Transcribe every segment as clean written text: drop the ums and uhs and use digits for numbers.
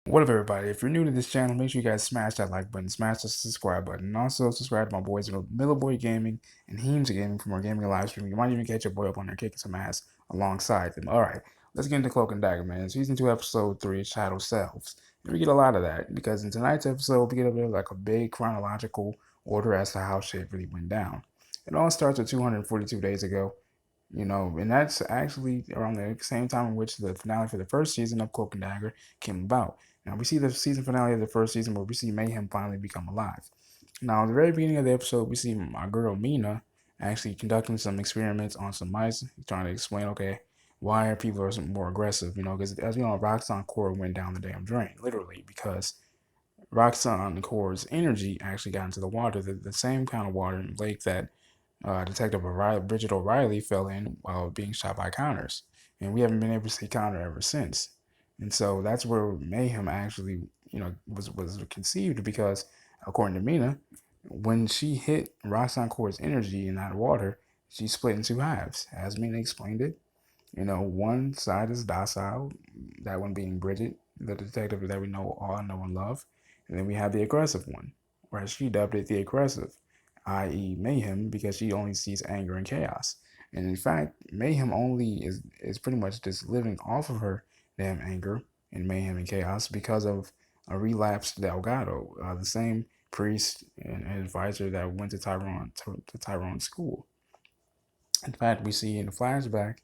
What up, everybody? If you're new to this channel, make sure you guys smash that like button, smash the subscribe button, and also subscribe to my boys Miller Boy Gaming and Heems Gaming for more gaming live streaming. You might even catch your boy up on there kicking some ass alongside them. Alright, let's get into Cloak and Dagger, man. Season 2, Episode 3 is titled Selves. And we get a lot of that because in tonight's episode, we get a bit of like a big chronological order as to how shit really went down. It all starts with 242 days ago. And that's actually around the same time in which the finale for the first season of Cloak and Dagger came about. Now, we see the season finale of the first season where we see Mayhem finally become alive. Now, at the very beginning of the episode, we see my girl Mina actually conducting some experiments on some mice, trying to explain, okay, why are people more aggressive? Because as we know, Roxxon core went down the damn drain, literally, because Roxxon core's energy actually got into the water, the same kind of water in the lake that Detective Bridget O'Reilly fell in while being shot by Connors. And we haven't been able to see Connor ever since. And so that's where Mayhem actually, was conceived because, according to Mina, when she hit Roxxon Core's energy in that water, she split in two halves. As Mina explained it, one side is docile, that one being Bridget, the detective that we all know and love. And then we have the aggressive one, where she dubbed it the aggressive, i.e. Mayhem, because she only sees anger and chaos. And in fact, Mayhem only is pretty much just living off of her damn anger and mayhem and chaos because of a relapsed Delgado, the same priest and advisor that went to Tyrone's school. In fact, we see in the flashback,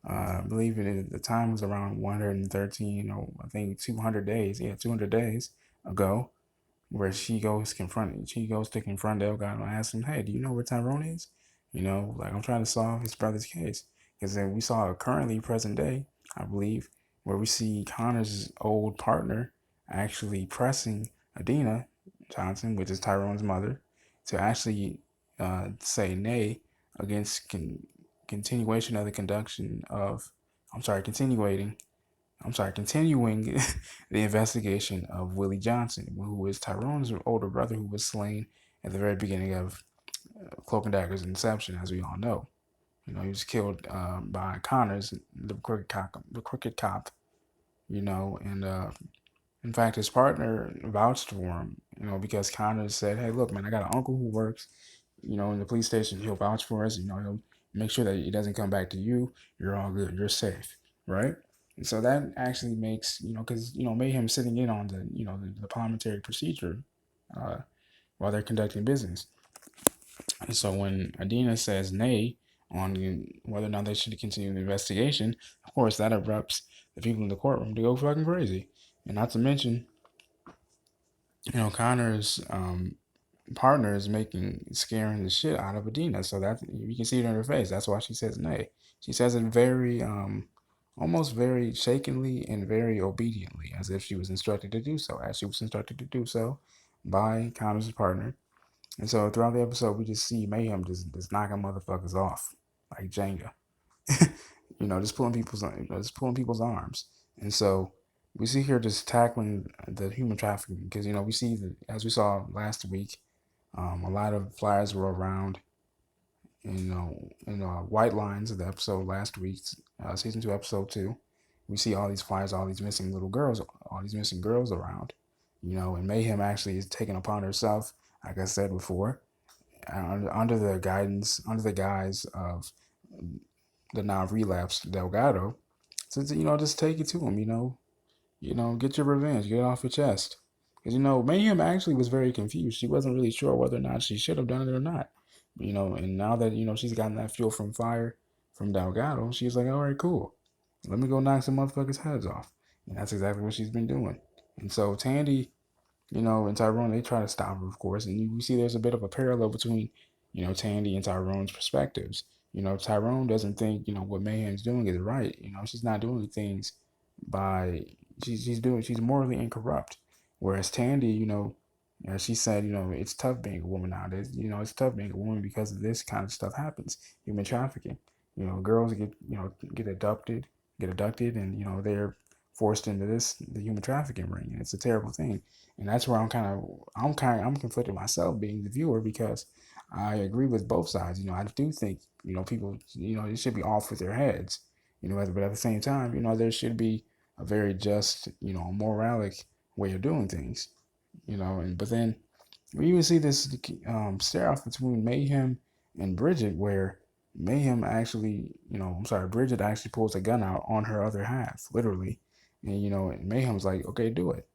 I believe the time was around 113, or I think 200 days. Yeah, 200 days ago, where she goes to confront Delgado and ask him, "Hey, do you know where Tyrone is? Like I'm trying to solve his brother's case." Because then we saw a currently present day, I believe, where we see Connor's old partner actually pressing Adina Johnson, which is Tyrone's mother, to actually say nay against continuation of the conduction of, I'm sorry, continuing the investigation of Willie Johnson, who is Tyrone's older brother, who was slain at the very beginning of Cloak and Dagger's inception, as we all know. He was killed by Connors, the crooked cop. And in fact, his partner vouched for him. Because Connors said, "Hey, look, man, I got an uncle who works, in the police station. He'll vouch for us. He'll make sure that it doesn't come back to you. You're all good. You're safe, right?" And so that actually makes, because, Mayhem sitting in on the parliamentary procedure uh, while they're conducting business. And so when Adina says nay on whether or not they should continue the investigation, of course, that erupts the people in the courtroom to go fucking crazy. And not to mention, Connor's partner is scaring the shit out of Adina. So that you can see it in her face. That's why she says nay. She says it very almost very shakenly and very obediently, as if she was instructed to do so, by Connor's partner. And so throughout the episode, we just see Mayhem just knocking motherfuckers off like Jenga, just pulling people's arms. And so we see her just tackling the human trafficking because we see that, as we saw last week, a lot of flyers were around, in white lines of the episode last week, season 2, episode 2. We see all these flyers, all these missing girls around, and Mayhem actually is taking upon herself, like I said before, under the guise of the now relapsed Delgado, to just take it to him, get your revenge, get it off your chest. Because, Mayhem actually was very confused. She wasn't really sure whether or not she should have done it or not. And now that, she's gotten that fuel from fire from Delgado, she's like, all right, cool. Let me go knock some motherfuckers' heads off. And that's exactly what she's been doing. And so Tandy, and Tyrone, they try to stop her, of course. And you see there's a bit of a parallel between, Tandy and Tyrone's perspectives. Tyrone doesn't think, what Mayhem's doing is right. She's not doing things by, she's morally incorrupt. Whereas Tandy, as she said, it's tough being a woman nowadays. It's tough being a woman because of this kind of stuff happens. Human trafficking. Girls get abducted, and they're forced into the human trafficking ring, and it's a terrible thing. And that's where I'm conflicted myself, being the viewer, because I agree with both sides. I do think people it should be off with their heads. But at the same time, there should be a very just moralic way of doing things, but then we even see this stare off between Mayhem and Bridget, where Mayhem actually, Bridget actually pulls a gun out on her other half, literally, and Mayhem's like, okay, do it.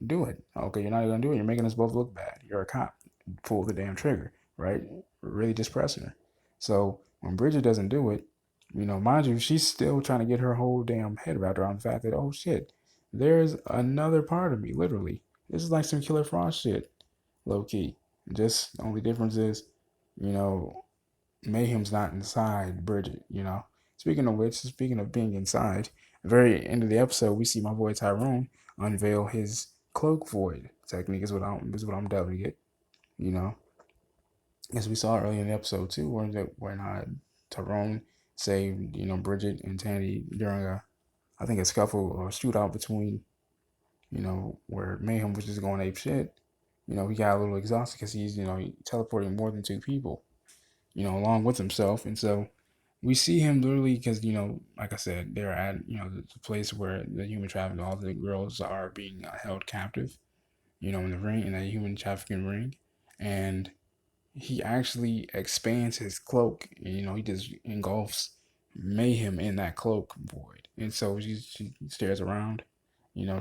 Do it. Okay, you're not gonna do it. You're making us both look bad. You're a cop. Pull the damn trigger, right? Really just pressing her. So when Bridget doesn't do it, mind you, she's still trying to get her whole damn head wrapped around the fact that, oh shit, there's another part of me, literally. This is like some Killer Frost shit, low key. Just the only difference is, you know, Mayhem's not inside Bridget. Speaking of which, speaking of being inside, at the very end of the episode, we see my boy Tyrone unveil his cloak void technique is what I'm dubbing it. You know, as we saw earlier in the episode too, when Tyrone saved Bridget and Tandy during I think a scuffle or a shootout between where Mayhem was just going ape shit. He got a little exhausted because he's teleporting more than two people along with himself, and so we see him literally because like I said, they're at the place where the human trafficking, all the girls are being held captive, in the ring, in that human trafficking ring, and he actually expands his cloak, and he just engulfs Mayhem in that cloak void, and so she stares around,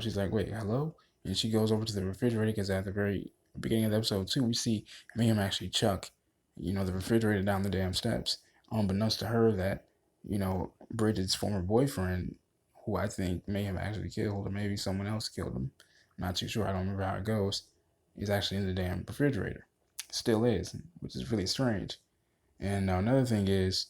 she's like, wait, hello, and she goes over to the refrigerator because at the very beginning of the episode too, we see Mayhem actually chuck, the refrigerator down the damn steps, unbeknownst to her that, Bridget's former boyfriend, who I think Mayhem actually killed, or maybe someone else killed him, I'm not too sure, I don't remember how it goes, is actually in the damn refrigerator. Still is, which is really strange. And another thing is,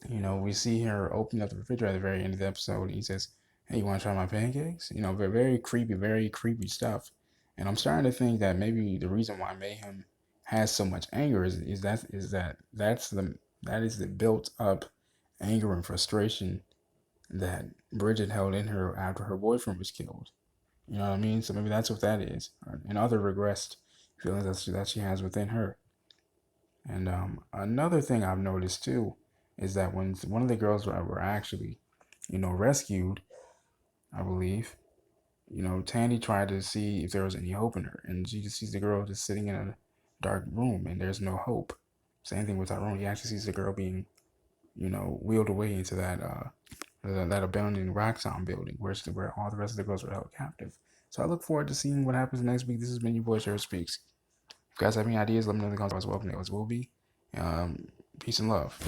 we see her open up the refrigerator at the very end of the episode, and he says, "Hey, you want to try my pancakes?" Very creepy stuff. And I'm starting to think that maybe the reason why Mayhem has so much anger that is the built up anger and frustration that Bridget held in her after her boyfriend was killed. You know what I mean? So maybe that's what that is, and other regressed feelings that she has within her. And another thing I've noticed too is that when one of the girls were actually, rescued, I believe, Tandy tried to see if there was any hope in her, and she just sees the girl just sitting in a dark room, and there's no hope. Same thing with Tyrone. He actually sees the girl being, wheeled away into that abandoned Roxxon building where all the rest of the girls were held captive. So I look forward to seeing what happens next week. This has been your boy, Jared Speaks. If you guys have any ideas, let me know in the comments. Welcome to us will be. Peace and love.